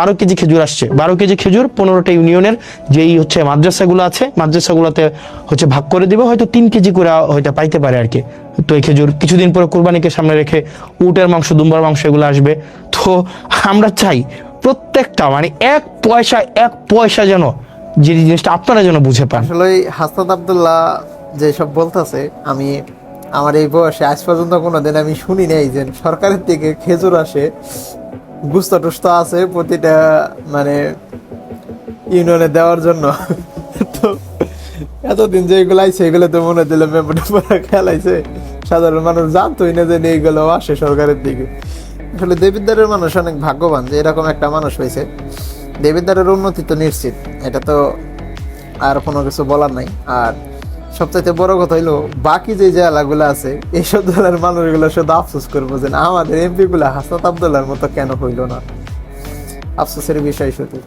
12 KG খেজুর আসছে, 12 KG খেজুর 15টা ইউনিয়নের যেই হচ্ছে মাদ্রাসাগুলো আছে, মাদ্রাসাগুলোতে হচ্ছে ভাগ করে দিবে, হয়তো 3 কেজি করে হয়তো পাইতে পারে আর কি। তো এই খেজুর কিছুদিন পরে কোরবানিকে সামনে রেখে উটের মাংস, দুম্বার মাংস এগুলো আসবে। তো আমরা চাই প্রত্যেকটা মানে এক পয়সা যেন, যে জিনিসটা আপনারা যেন বুঝে পান। আসলে হাসনাত আব্দুল্লাহ যেসব বলতেছে, আমি আমার এই বয়সে আজ পর্যন্ত কোনোদিন আমি শুনি নাই যে সরকারের থেকে খেজুর আসে, গুস্তা টুস্তা আছে প্রতিটা মানে ইউনিয়নে দেওয়ার জন্য। তো এতদিন যে এগুলো আইছে এগুলো তো মনে দিলে মেম্বার খেলাইছে, সাধারণ মানুষ জানতোই না যে এইগুলো আসে সরকারের দিকে। আসলে দেবিদ্বারের মানুষ অনেক ভাগ্যবান যে এরকম একটা মানুষ হয়েছে। দেবিদ্বারের উন্নতি তো নিশ্চিত, এটা তো আর কোনো কিছু বলার নাই। আর সবচাইতে বড় কথা হইলো বাকি যে জেলাগুলো আছে এইসব জেলার মানুষগুলো শুধু আফসোস করবো যে আমাদের এমপি গুলা হাসনাত আব্দুল্লাহর মতো কেন হইলো না, আফসোসের বিষয় শুধু।